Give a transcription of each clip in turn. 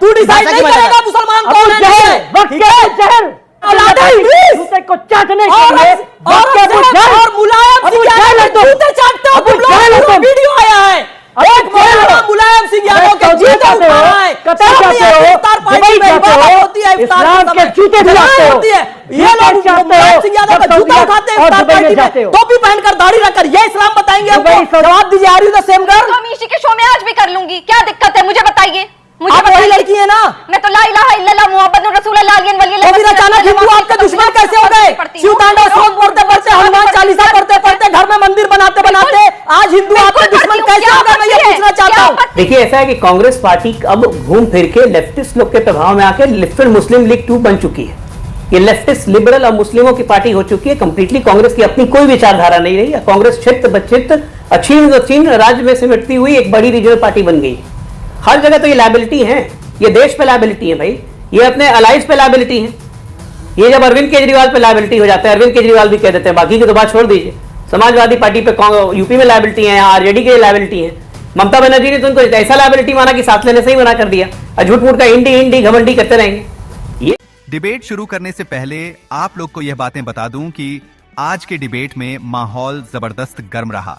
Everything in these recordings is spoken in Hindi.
तू डिसाइड नहीं करेगा मुसलमान कौन है। जूते को चाटने के लिए और मुलायम सिंह यादव के जूते चाटते हो तुम लोग, वीडियो आया है। एक मौलाना मुलायम सिंह यादव के जूते उठा रहा है। इफ्तार पार्टी में इबादत होती है, इफ्तार के जूते होती है, ये लोग मुलायम सिंह यादव का जूता उठाते हैं इफ्तार पार्टी में, टोपी पहनकर दाढ़ी रखकर। ये इस्लाम बताएंगे आपको? जवाब दीजिए। Are you the same girl? हम इसी के शो में आज भी कर लूंगी, क्या दिक्कत है मुझे बताइए। आप वही लड़की है ना? मैं तो ला इलाहा इल्लल्लाह मुहम्मदुर रसूलुल्लाह तो फिर अचानक हिंदू आपके दुश्मन कैसे हो गए? शिव तांडव श्लोक पढ़ते पढ़ते, हनुमान चालीसा पढ़ते पढ़ते, घर में मंदिर बनाते बनाते आज हिंदू आपके दुश्मन कैसे हो गए? मैं ये पूछना चाहता हूँ। देखिए, ऐसा है कि कांग्रेस पार्टी अब घूम फिर के लेफ्टिस्ट लोग के प्रभाव में आकर लिबरल मुस्लिम लीग 2 बन चुकी है। ये लेफ्टिस्ट लिबरल और मुस्लिमों की पार्टी हो चुकी है कंप्लीटली। कांग्रेस की अपनी कोई विचारधारा नहीं रही है। कांग्रेस क्षेत्र बचित्र अक्षीण राज्य में सिमटती हुई एक बड़ी रीजनल पार्टी बन गई। हर जगह तो ये लायबिलिटी है, ये देश पे लायबिलिटी है भाई, ये अपने अलाइज पे लायबिलिटी है। ये जब अरविंद केजरीवाल पे लायबिलिटी हो जाता है, अरविंद केजरीवाल भी कह देते हैं, बाकी की तो बात छोड़ दीजिए। समाजवादी पार्टी पे यूपी में लायबिलिटी है, आरजेडी के लायबिलिटी है। ममता बनर्जी ने तो उनको ऐसा लायबिलिटी माना कि साथ लेने से ही मना कर दिया, और झूठ मूठ का इंडी घमंडी करते रहेंगे। ये डिबेट शुरू करने से पहले आप लोग को यह बातें बता दूं कि आज के डिबेट में माहौल जबरदस्त गर्म रहा।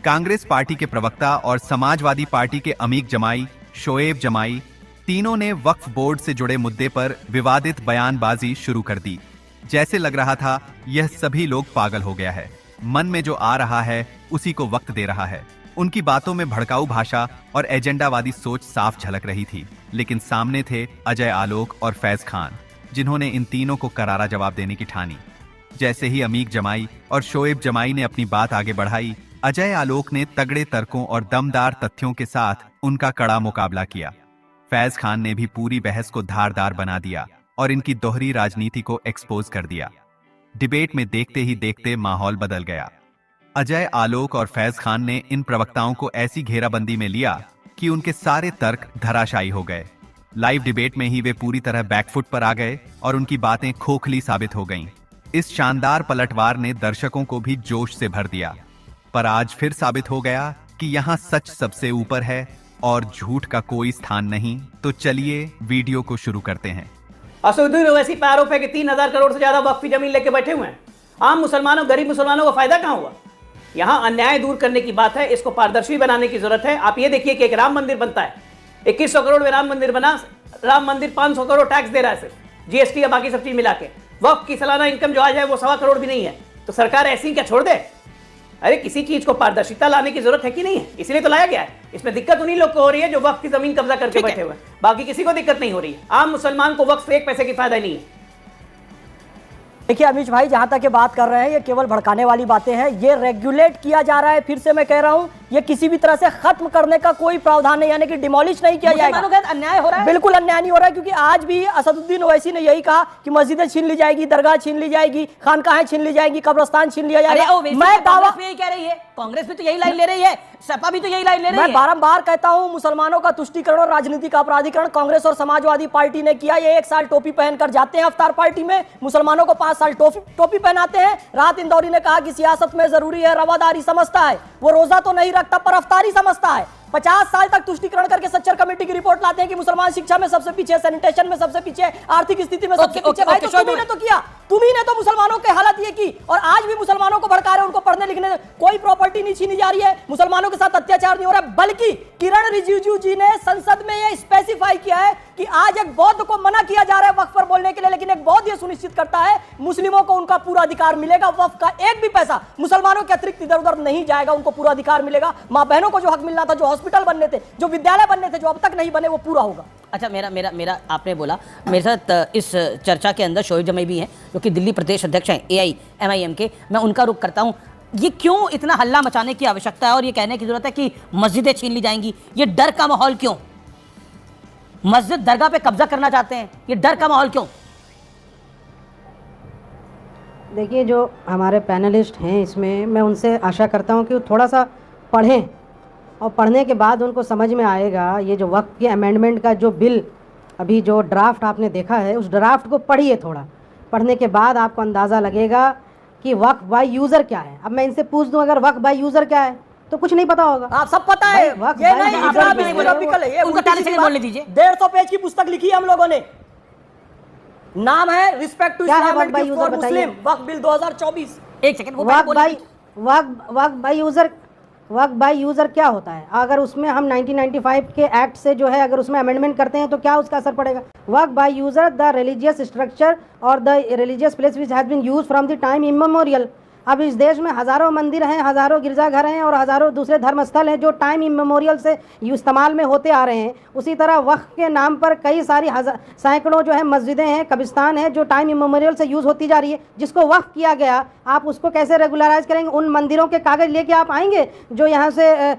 कांग्रेस पार्टी के प्रवक्ता और समाजवादी पार्टी के अमीक जमाई, शोएब जमाई, तीनों ने वक्फ बोर्ड से जुड़े मुद्दे पर विवादित बयानबाजी शुरू कर दी। जैसे लग रहा था यह सभी लोग पागल हो गया है, मन में जो आ रहा है उसी को वक्त दे रहा है। उनकी बातों में भड़काऊ भाषा और एजेंडावादी सोच साफ झलक रही थी। लेकिन सामने थे अजय आलोक और फैज खान, जिन्होंने इन तीनों को करारा जवाब देने की ठानी। जैसे ही अमीक जमाई और शोएब जमाई ने अपनी बात आगे बढ़ाई, अजय आलोक ने तगड़े तर्कों और दमदार तथ्यों के साथ उनका कड़ा मुकाबला किया। फैज खान ने भी पूरी बहस को धारदार बना दिया और इनकी दोहरी राजनीति को एक्सपोज कर दिया। डिबेट में देखते ही देखते माहौल बदल गया। अजय आलोक और फैज खान ने इन प्रवक्ताओं को ऐसी घेराबंदी में लिया कि उनके सारे तर्क धराशायी हो गए। लाइव डिबेट में ही वे पूरी तरह बैकफुट पर आ गए और उनकी बातें खोखली साबित हो गईं। इस शानदार पलटवार ने दर्शकों को भी जोश से भर दिया। पर आज फिर साबित हो गया कि यहाँ सच सबसे ऊपर है और झूठ का कोई स्थान नहीं। तो चलिए वीडियो को शुरू करते हैं। असदुद्दीन ओवैसी पे आरोप है कि 3000 करोड़ से ज्यादा वक्फ की जमीन लेके बैठे हुए हैं। आम मुसलमानों, गरीब मुसलमानों को फायदा कहां हुआ? यहां अन्याय दूर करने की बात है, इसको पारदर्शी बनाने की जरूरत है। आप ये देखिए कि एक राम मंदिर बनता है, 2100 करोड़ में राम मंदिर बना, राम मंदिर 500 करोड़ टैक्स दे रहा है, सिर्फ जीएसटी या बाकी सब चीज मिला के। वक्फ की सालाना इनकम जो आ जाए वो 1.25 करोड़ भी नहीं है, तो सरकार ऐसी क्या छोड़ दे? अरे किसी चीज को पारदर्शिता लाने की जरूरत है कि नहीं है, इसलिए तो लाया गया है। इसमें दिक्कत उन्हीं लोग को हो रही है जो वक्फ की जमीन कब्जा करके बैठे हुए हैं, बाकी किसी को दिक्कत नहीं हो रही है। आम मुसलमान को वक्फ से 1 पैसे की फायदा नहीं है। देखिए अमीश भाई, जहां तक ये बात कर रहे हैं ये केवल भड़काने वाली बातें हैं। ये रेगुलेट किया जा रहा है, फिर से मैं कह रहा हूं, ये किसी भी तरह से खत्म करने का कोई प्रावधान नहीं, यानी कि डिमोलिश नहीं किया जाएगा। अन्याय हो रहा है? बिल्कुल अन्याय नहीं हो रहा है, क्योंकि आज भी असदुद्दीन ओवैसी ने यही कहा कि मस्जिदें छीन ली जाएगी, दरगाह छीन ली जाएगी, खानकाहें छीन ली जाएगी, कब्रिस्तान छीन लिया जाएगा। मैं दावा यही कह रही है, कांग्रेस भी तो यही लाइन ले रही है, सपा भी तो यही लाइन ले रही है। मैं बारंबार कहता हूं, मुसलमानों का तुष्टीकरण और राजनीति का अपराधीकरण कांग्रेस और समाजवादी पार्टी ने किया। ये 1 साल टोपी पहनकर जाते हैं अफ्तार पार्टी में, मुसलमानों को 5 साल टोपी पहनाते हैं। रात इंदौरी ने कहा कि सियासत में जरूरी है रवादारी समझता है, वो रोजा तो नहीं रखता पर अफ्तारी समझता है। 50 साल तक तुष्टीकरण करके सच्चर कमेटी की रिपोर्ट लाते हैं कि मुसलमान शिक्षा में सबसे पीछे, सैनिटेशन में सबसे पीछे, आर्थिक स्थिति में सबसे पीछे। भाई तो तुम्ही ने तो किया, तुम्ही ने तो मुसलमानों के हालत ये की, और आज भी मुसलमानों को भड़का रहे, उनको पढ़ने लिखने कोई प्रॉपर्टी नहीं छीनी जा रही है, मुसलमानों के साथ अत्याचार नहीं हो रहा है। बल्कि किरण रिजिजू जी ने संसद में ये स्पेसिफाई किया है कि आज एक बौद्ध को मना किया जा रहा है वक्फ पर बोलने के लिए, लेकिन एक बौद्ध ये सुनिश्चित करता है मुस्लिमों को उनका पूरा अधिकार मिलेगा। वक्फ का एक भी पैसा मुसलमानों के अतिरिक्त इधर उधर नहीं जाएगा, उनको पूरा अधिकार मिलेगा। मां बहनों को जो हक मिलना था, जो हॉस्पिटल बनने थे, जो विद्यालय बनने थे, जो अब तक नहीं बने, वो पूरा होगा। अच्छा, मेरा आपने बोला, मेरे साथ इस चर्चा के अंदर शोएब जमाई भी हैं जो कि दिल्ली प्रदेश अध्यक्ष हैं AIMIM के। मैं उनका रुख करता हूं, ये क्यों इतना हल्ला मचाने की आवश्यकता है और ये कहने की जरूरत है कि मस्जिदें छीन ली जाएंगी? ये डर का माहौल क्यों? मस्जिद दरगाह पे कब्जा करना चाहते हैं, ये डर का माहौल क्यों? देखिए, जो हमारे पैनलिस्ट हैं इसमें, मैं उनसे आशा करता हूं कि वो थोड़ा सा पढ़ें, और पढ़ने के बाद उनको समझ में आएगा ये जो वक्फ के अमेंडमेंट का जो बिल, अभी जो ड्राफ्ट आपने देखा है, उस ड्राफ्ट को पढ़िए। थोड़ा पढ़ने के बाद आपको अंदाज़ा लगेगा कि वक्फ बाय यूज़र क्या है। अब मैं इनसे पूछ दूं, अगर वक्फ बाय यूज़र क्या है, तो कुछ नहीं पता होगा। आप सब पता है, भाई, वक्त ये भाई, नहीं आप इतना नहीं भी बोलो। philosophical है, ये उनको उल्टी 40 सीधी सेकंड बात। बोलने दीजिए। 150 पेज की पुस्तक लिखी है हम लोगों ने, नाम है रिस्पेक्ट टू क्या है इस्लाम वक्त एंड भाई गिफ्ट यूजर फॉर बताइए। मुस्लिम, वक्फ बिल 2024। एक सेकंड वो पहले वक्त बोलने बाई दीजिए। वक्त बाई यूजर क्या होता है? अगर उसमें हम 1995 के एक्ट से जो है अगर उसमें अमेंडमेंट करते हैं तो क्या उसका असर पड़ेगा? वक्त by user the religious structure और the religious place which has been used from the time immemorial. अब इस देश में हज़ारों मंदिर हैं, हज़ारों गिरजाघर हैं और हज़ारों दूसरे धर्मस्थल हैं जो टाइम इमेमोरियल से इस्तेमाल में होते आ रहे हैं। उसी तरह वक्फ के नाम पर कई सारी सैकड़ों जो है मस्जिदें हैं, कब्रिस्तान हैं जो टाइम इमेमोरियल से यूज़ होती जा रही है। जिसको वक्फ किया गया, आप उसको कैसे रेगुलराइज करेंगे? उन मंदिरों के कागज़ लेके आप आएंगे जो यहाँ से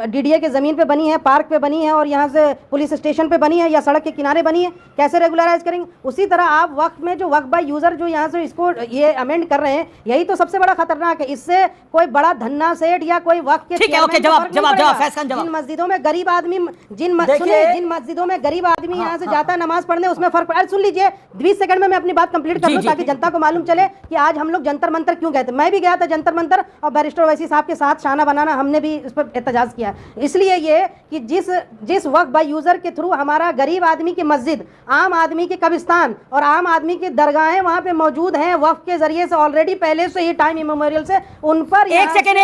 DDA के ज़मीन पे बनी है, पार्क पे बनी है और यहाँ से पुलिस स्टेशन पे बनी है या सड़क के किनारे बनी है, कैसे रेगुलराइज करेंगे? उसी तरह आप वक्फ में जो वक्फ बाय यूज़र जो यहाँ से इसको ये अमेंड कर रहे हैं, यही तो सबसे बड़ा खतरनाक है। इससे कोई बड़ा धन्ना सेठ या कोई वक्फ के ठीक है, ओके, जवाब फैज खान जवाब। जिन मस्जिदों में गरीब आदमी जिन मस्जिदों में गरीब आदमी यहाँ से जाता है नमाज पढ़ने, उसमें फर्क पड़ा। सुन लीजिए 20 सेकंड में मैं अपनी बात कंप्लीट कर लूं ताकि जनता को मालूम चले कि आज हम लोग जंतर मंतर क्यों गए थे। मैं भी गया था जंतर मंतर और बैरिस्टर ओवैसी साहब के साथ शाना बनाना हमने भी इस पर एहतजाज किया। इसलिए ये कि जिस वक्त बाय यूजर के थ्रू हमारा गरीब आदमी की मस्जिद, आम आदमी के कब्रिस्तान और आम आदमी की दरगाहें वहाँ पे मौजूद हैं वक्फ के जरिए से ऑलरेडी पहले से ही टाइम इमेमोरियल से, उन पर एक सेकंड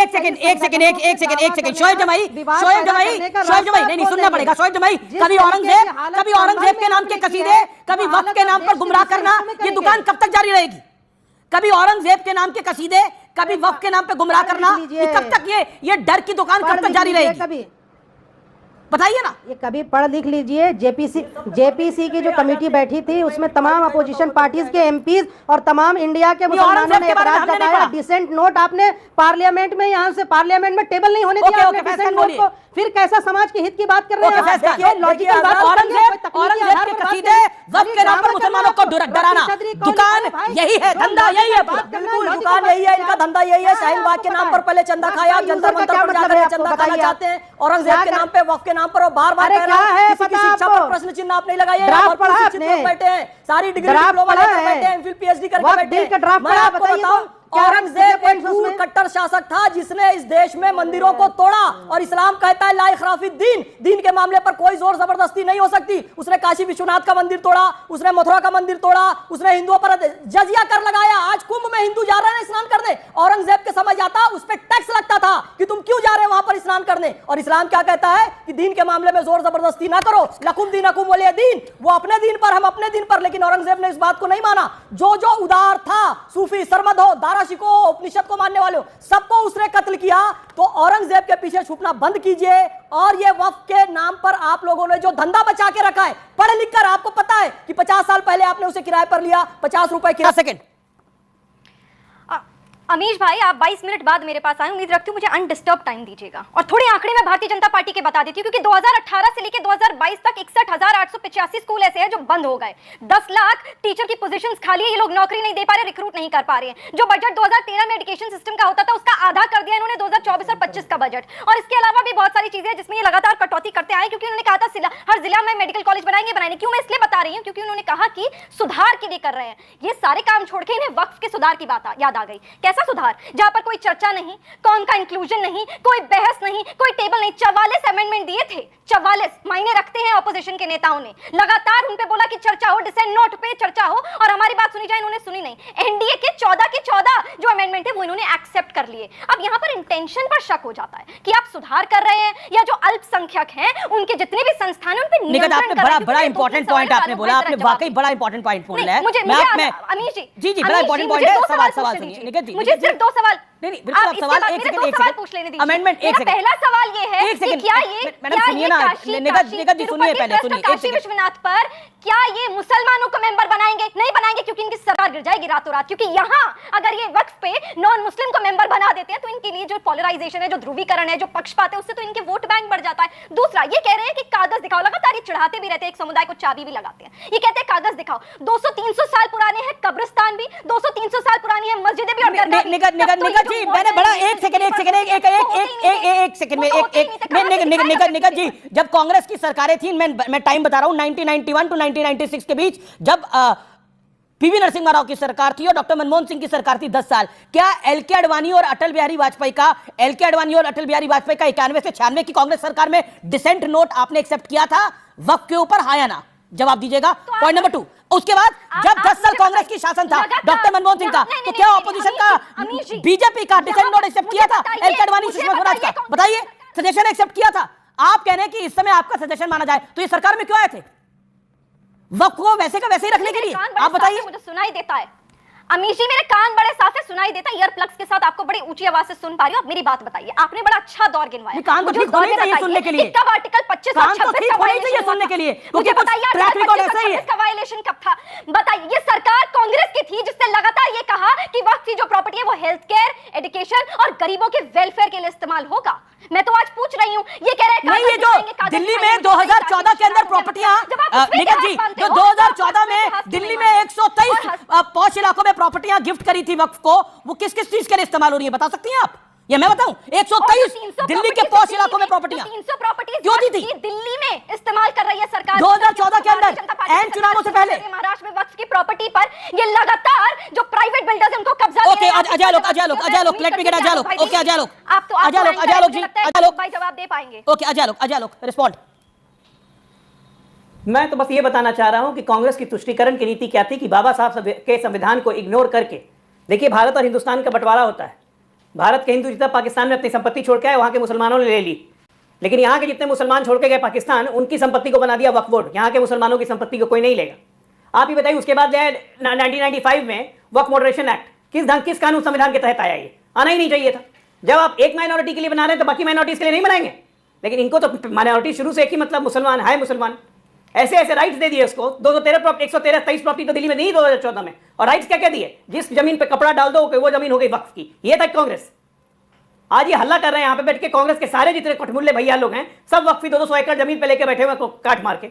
शोएब जमाई नहीं सुनना पड़ेगा। शोएब जमाई, कभी औरंगजेब के नाम के कसीदे, कभी वक्त के नाम पर गुमराह करना, ये दुकान कब तक जारी रहेगी? कभी औरंगजेब के नाम के कसीदे, कभी वक्त के नाम पे गुमराह करना, ये कब तक ये डर की दुकान कब तक जारी रहेगी? बताइए ना। ये कभी पढ़ लिख लीजिए। जेपीसी की जो कमेटी बैठी थी उसमें तमाम अपोजिशन पार्टीज के एमपीज और तमाम इंडिया के मुसलमानों ने एतराज जताया। डिसेंट नोट आपने पार्लियामेंट में, यहाँ से पार्लियामेंट में टेबल नहीं होने दिया आपने डिसेंट नोट को। फिर कैसा समाज के हित की बात कर रहे हैं? औरंगजेब के कसीदे वक्त के नाम पर मुसलमानों को डराना, दुकान यही है, धंधा यही है। बिल्कुल, दुकान यही है, इनका धंधा यही है। शाहीन बाग के नाम पर पहले चंदा खाया, जंतर मंतर पर जाकर चंदा खाना चाहते हैं। औरंगजेब के नाम पे, वक्त के नाम पर बार-बार कह रहा है, किसी की शिक्षा पर प्रश्न चिन्ह आप नहीं लगाइए। बैठे हैं, सारी डिग्री डिप्लोमा लेकर बैठे हैं, MPhil PhD करके बैठे हैं। मैं आपको बताऊं, औरंगजेब एक क्रूर कट्टर शासक था जिसने इस देश में मंदिरों को तोड़ा और इस्लाम कहता है ला इखराफी दीन, दीन के मामले पर कोई जोर जबरदस्ती नहीं हो सकती। उसने काशी विश्वनाथ का मंदिर तोड़ा, उसने मथुरा का मंदिर तोड़ा, उसने हिंदुओं पर जजिया कर लगाया। आज कुंभ में हिंदू जा रहे हैं स्नान करने, औरंगजेब के समझ आता उस पर टैक्स लगता था कि तुम क्यों जा रहे हो वहां पर स्नान करने। और इस्लाम क्या कहता है कि दीन के मामले में जोर जबरदस्ती ना करो, लकुम दीनकुम वलिय दीन, वो अपने दीन पर, हम अपने दीन पर। लेकिन औरंगजेब ने इस बात को नहीं माना। जो उदार था, सूफी, सरमद हो, दारा शिको, उपनिषद को मानने वाले हो, सबको उसने कत्ल किया। तो औरंगजेब के पीछे छुपना बंद कीजिए। और ये वक्फ के नाम पर आप लोगों ने जो धंधा बचा के रखा है, पढ़ लिख कर आपको पता है कि 50 साल पहले आपने उसे किराए पर लिया, 50 रुपए किराया। सेकंड अमीश भाई, आप 22 मिनट बाद मेरे पास आए, उम्मीद रखती हूँ मुझे अनडिस्टर्ब टाइम दीजिएगा। और थोड़े आंकड़े मैं भारतीय जनता पार्टी के बता देती हूँ, क्योंकि 2018 से लेकर 2022 तक 61,885 स्कूल ऐसे हैं जो बंद हो गए। 10 लाख टीचर की पोजीशंस खाली है, ये लोग नौकरी नहीं दे पा रहे, रिक्रूट नहीं कर पा रहे हैं। जो बजट 2013 में एजुकेशन सिस्टम का होता था उसका आधा कर दिया इन्होंने 2024 और 25 का बजट। और इसके अलावा भी बहुत सारी चीजें हैं जिसमें ये लगातार कटौती करते आए, क्योंकि उन्होंने कहा था हर जिला में मेडिकल कॉलेज बनाएंगे। क्यों मैं इसलिए बता रही हूँ, क्योंकि उन्होंने कहा कि सुधार के लिए कर रहे हैं। ये सारे काम छोड़ के इन्हें वक्फ के सुधार की बात याद आ गई। कैसा सुधार? जहां पर कोई चर्चा नहीं, कौन का इंक्लूजन नहीं, कोई बहस नहीं, कोई टेबल नहीं। 44 अमेंडमेंट दिए थे, 44 मायने रखते हैं ऑपोजिशन के नेताओं ने। लगातार उन पे बोला कि चर्चा हो, डिसेंट नोट पे चर्चा हो और हमारी बात सुनी जाए, इन्होंने सुनी नहीं। एनडीए के 14 के 14 जो अमेंडमेंट है वो इन्होंने एक्सेप्ट कर लिए। अब यहां पर इंटेंशन पर शक हो जाता है कि आप सुधार कर रहे हैं या जो अल्पसंख्यक हैं उनके जितने भी संस्थान उन पे निगत, आपने बड़ा इंपॉर्टेंट पॉइंट आपने बोला, आपने वाकई बड़ा इंपॉर्टेंट पॉइंट बोला है। अमीश जी बड़ा इंपॉर्टेंट पॉइंट है। सवाल सुनिए निगत जी, मुझे सिर्फ 2 सवाल बिल्कुल आप सवाल एक सेकंड पूछ लेने दीजिए। अमेंडमेंट एक सेकंड। पहला सवाल ये है कि क्या ये मैडम सुनिए ना, निगत जी सुनिए पहले, सुनिए काशी विश्वनाथ पर क्या ये मुसलमानों को मेंबर बनाएंगे? नहीं बनाएंगे, क्योंकि इनकी सरकार गिर जाएगी रातों रात। क्योंकि यहाँ अगर ये वक्फ पे नॉन मुस्लिम को मेंबर बना देते हैं तो इनके लिए जो पोलराइजेशन है, जो ध्रुवीकरण है, जो पक्षपात है, उससे तो इनके वोट बैंक बढ़ जाता है। दूसरा ये कह रहे हैं कि कागज दिखाओ, लगातार ये चढ़ाते भी रहते हैं, एक समुदाय को चाबी भी लगाते हैं। ये कहते हैं कागज दिखाओ। 200-300 साल पुराने हैं कब्रिस्तान भी, 200-300 साल पुरानी है मस्जिदें भी। और निगत जी मैंने बड़ा एक सेकंड में निगत जी, जब कांग्रेस की सरकारें थी, मैं टाइम बता रहा हूं 1991 टू 1996 के बीच, जब पीवी नरसिम्हा राव की सरकार थी और डॉक्टर मनमोहन सिंह की सरकार थी 10 साल। क्या एलके अडवाणी और अटल बिहारी वाजपेयी का 91 से 96 की कांग्रेस सरकार में डिसेंट नोट आपने एक्सेप्ट किया था वक्फ के ऊपर, हाँ या ना? जवाब दीजिएगा। पॉइंट नंबर 2, उसके बाद जब 10 साल कांग्रेस की शासन था डॉक्टर मनमोहन सिंह का, तो क्या ऑपोजिशन का बीजेपी का डिसेंट नोट एक्सेप्ट किया था एलके अडवाणी सुषमा स्वराज का? बताइए, सजेशन एक्सेप्ट किया था? आप कह रहे हैं कि इस समय आपका सजेशन माना जाए, तो ये सरकार में क्यों आए थे? वक्त को वैसे का वैसे ही रखने के लिए? आप बताइए। मुझे सुनाई देता है अमीश जी, मेरे कान बड़े साफ है, सुनाई देता है। ईयर प्लग्स के साथ आपको बड़ी ऊंची आवाज से सुन पा रही हूं। आप मेरी बात बताइए, आपने बड़ा अच्छा दौर गिनवाया। कान तो ठीक होने चाहिए सुनने के लिए। कब आर्टिकल 25 और 26 का वायलेशन सुनने के लिए? मुझे बताइए ट्रैक रिकॉर्ड ऐसा ही है, इसका वायलेशन कब था? बताइए। ये सरकार कांग्रेस की थी जिसने लगातार ये कहा कि वक्त की जो प्रॉपर्टी है वो हेल्थ केयर, एजुकेशन और गरीबों के वेलफेयर के लिए इस्तेमाल होगा। मैं तो आज पूछ रही हूं, ये कह रहे हैं नहीं, ये जो दिल्ली में 2014 के अंदर प्रॉपर्टियां, निगम जी, जो 2014 में दिल्ली में 123 पॉश इलाकों में प्रॉपर्टियां गिफ्ट करी थी वक्फ को, वो किस किस चीज के लिए इस्तेमाल हो रही है बता सकती हैं आप? या मैं बताऊं? 123 दिल्ली के पॉश इलाकों में प्रॉपर्टियां 300 प्रॉपर्टीज क्यों दी थी? दिल्ली में इस्तेमाल कर रही है सरकार 2014 के अंदर एन चुनावों से पहले। महाराष्ट्र में वक्फ की प्रॉपर्टी पर ये लगातार जो प्राइवेट बिल्डर्स हैं उनको कब्जा। ओके, अजय लोग लेट मी गेट अजय लोग। ओके, अजय लोग जी, अजय लोग भाई जवाब दे पाएंगे? ओके, अजय लोग रिस्पॉन्ड। मैं तो बस ये बताना चाह रहा हूं कि कांग्रेस की तुष्टीकरण की नीति क्या थी कि बाबा साहब के संविधान को इग्नोर करके, देखिए भारत और हिंदुस्तान का बंटवारा होता है। भारत के हिंदू जितना पाकिस्तान में अपनी संपत्ति छोड़ के आए, वहां के मुसलमानों ने ले ली, लेकिन यहाँ के जितने मुसलमान छोड़ के गए पाकिस्तान, उनकी संपत्ति को बना दिया वक्फ बोर्ड। यहाँ के मुसलमानों की संपत्ति को कोई नहीं लेगा। आप ही बताइए, उसके बाद 1995 में वक्फ मॉडरेशन एक्ट किस कानून संविधान के तहत आया? ये आना ही नहीं चाहिए था। जब आप एक माइनॉरिटी के लिए बना रहे हैं तो बाकी माइनॉरिटीज के लिए नहीं बनाएंगे, लेकिन इनको तो माइनॉरिटी शुरू से एक ही मतलब मुसलमान है, मुसलमान ऐसे राइट्स दे दिए उसको। 123 प्रॉपर्टी तो दिल्ली में नहीं 2014 में, और राइट्स क्या दिए? जिस जमीन पे कपड़ा डाल दो वो जमीन हो गई वक्फ की। ये था कांग्रेस। आज ये हल्ला कर रहे हैं यहाँ पे बैठ के, कांग्रेस के सारे जितने कठमुल्ले भैया लोग हैं सब वक्फी 200 एकड़ जमीन पे लेके बैठे हुए काट मार के,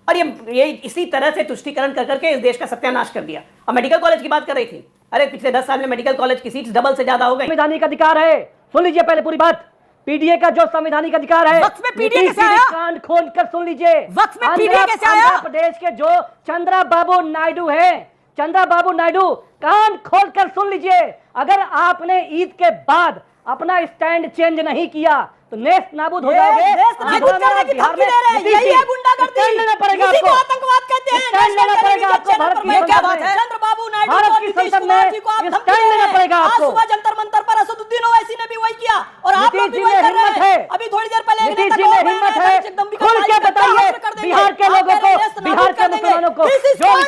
और ये इसी तरह से तुष्टीकरण कर करके इस देश का सत्यानाश कर दिया। अब मेडिकल कॉलेज की बात कर रही थी, अरे पिछले 10 साल में मेडिकल कॉलेज की सीट्स डबल से ज्यादा हो गई। संवैधानिक अधिकार है, सुन लीजिए पहले पूरी बात। पीडीए का जो संवैधानिक अधिकार है, वक्फ में पीडीए कैसे आया? कान खोल कर सुन लीजिए। वक्फ में पीडीए कैसे आया? आंध्र प्रदेश के जो चंद्रबाबू नायडू है, चंद्रबाबू नायडू, कान खोल कर सुन लीजिए। अगर आपने ईद के बाद अपना स्टैंड चेंज नहीं किया तो नेस्त नाबूद हो जाओगे। बिहार में यही है गुंडागर्दी, लेना पड़ेगा इसी को आपको, आतंकवाद कहते हैं। स्टैंड लेना पड़ेगा आपको। भारत की क्या बात है? चंद्रबाबू नायडू भारत को, की नीतीश संसद कुमार में जी को आप धमकी स्टैंड दे लेना रहे हैं। पड़ेगा आज आपको। सुबह जंतर मंतर पर असदुद्दीन ओवैसी ने भी वही किया और आप लोग भी वही कर रहे हैं। अभी थोड़ी देर पहले नीतीश जी में हिम्मत है, खुल के बताइए बिहार के लोगों को, बिहार के मुसलमानों को, जो विश्वास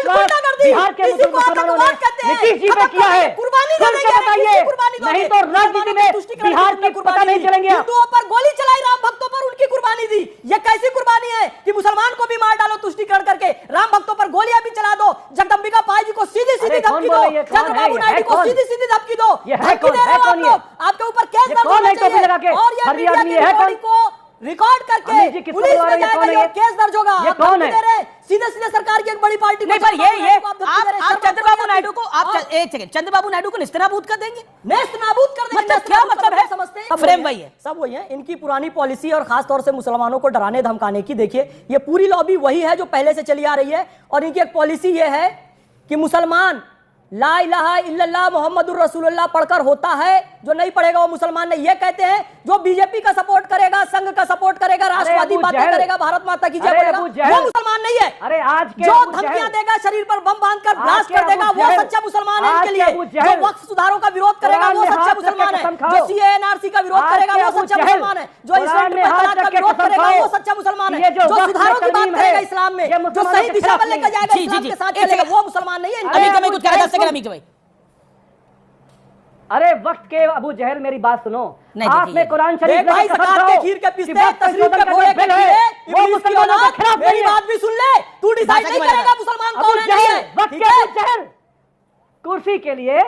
बिहार के मुसलमानों ने नीतीश जी में किया है, खुल के बताइए, नहीं तो राजनीति में बिहार की पता नहीं चलेंगे। हिंदुओं पर गोली चलाई, राम भक्तों पर उनकी कुर्बानी दी। ये कैसी कुर्बानी है कि मुसलमान को भी मार डालो तुष्टीकरण करके, राम भक्तों पर गोलियां भी चला दो, जगदम्बिका पाल जी को सीधी सीधी धमकी दो, चंद्रबाबू नायडू को सीधी सीधी धमकी दो। धमकी दे रहे हो आप लोग, आपके ऊपर केस दर्ज होना चाहिए और ये मीडिया की रिकॉर्डिंग को रिकॉर्ड करके पुलिस में जाएगा और केस दर्ज होगा। आप धमकी दे रहे हैं सीधे सीधे सरकार की एक बड़ी पार्टी को। पर ये आप चंद्रबाबू नायडू को, आप एक सेकंड, चंद्रबाबू नायडू को नेस्तनाबूद कर देंगे, नेस्तनाबूद कर देंगे, मतलब क्या मतलब है? समझते हैं फ्रेम वही है, सब वही है। इनकी पुरानी पॉलिसी और खास तौर से मुसलमानों को डराने धमकाने की, देखिए ये पूरी लॉबी वही है जो पहले से चली आ रही है। और इनकी एक पॉलिसी ये है कि मुसलमान ला इलाहा इल्लल्लाह मुहम्मदुर रसूलुल्लाह पढ़कर होता है, जो नहीं पढ़ेगा वो मुसलमान नहीं। ये कहते हैं जो बीजेपी का सपोर्ट करेगा, संघ का सपोर्ट करेगा, राष्ट्रवादी बातें करेगा, भारत माता की जय बोलेगा, वो मुसलमान नहीं है। अरे आज के जो धमकियां देगा, शरीर पर बम बांधकर ब्लास्ट कर देगा, वो सच्चा मुसलमान है इनके लिए। जो वक्फ सुधारों का विरोध करेगा वो सच्चा मुसलमान है। जो सीए एनआरसी का विरोध करेगा वो सच्चा मुसलमान है। जो इस्लाम का विरोध करेगा वो सच्चा मुसलमान है। जो सुधारों की बात करेगा इस्लाम में, जो सही दिशा में लेकर जाएगा, इस्लाम के साथ चलेगा, वो मुसलमान नहीं है। अरे वक्त के अबू जहल, मेरी बात सुनो। आपने कुरान शरीफ भाई ज़कात के खीर के पिस्ते तशरीफ के घोड़े के खीरे, वो मुसलमानों के खिलाफ मेरी बात भी सुन ले। तू डिसाइड नहीं करेगा मुसलमान कौन है। वक्त के अबू जहल कुर्सी के लिए,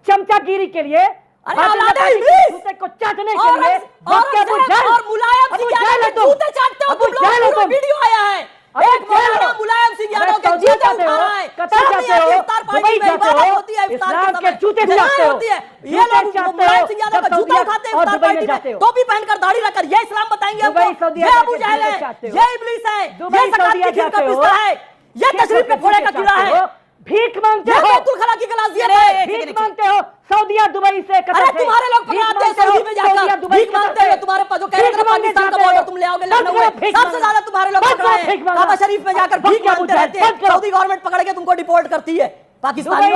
चमचागिरी के लिए, को चाटने के लिए, वक्त के अबू जहल और मुलायम सिंह यादव के जूते चाटते हो तुम लोग। वीडियो आया है, एक मौलाना मुलायम सिंह यादव के जूते उठा रहा है, कतर जाते हो, दुबई जाते हो, इस्लाम के जूते चाटते हो, ये लोग मुलायम सिंह यादव का जूता उठाते हैं इफ्तार पार्टी में, टोपी पहनकर दाढ़ी रखकर, ये इस्लाम बताएंगे आपको। ये अबू जहल है, ये इब्लीस है, ये ज़कात की खीर का पिस्ता है, ये तशरीफ पे फोड़े का कीड़ा है। भीख मांगते ये हो, बैतुल खला की क्लास दिया अरे भीख मांगते हो सऊदीया दुबई से, कतर अरे से। तुम्हारे लोग भीख पकड़ाते हैं मांगते हो, सऊदी में सऊदीया जाकर दुबई भीख से मांगते हैं। कतर से। तुम्हारे जो कह रहे थे भीख मांगने पाकिस्तान का जाते बॉर्डर हो। तुम ले आओगे बंद लखनऊ करो में, भीख सबसे मांगना। ज्यादा तुम्हारे लोग बंद पकड़ करो रहे हैं। भीख मांगना। काबा शरीफ में जाकर बंद भीख करो मांगते मुझे, रहते हैं। बंद करो। सऊदी गवर्नमेंट पकड़ के तुमको डिपोर्ट करती है पाकिस्तानियों।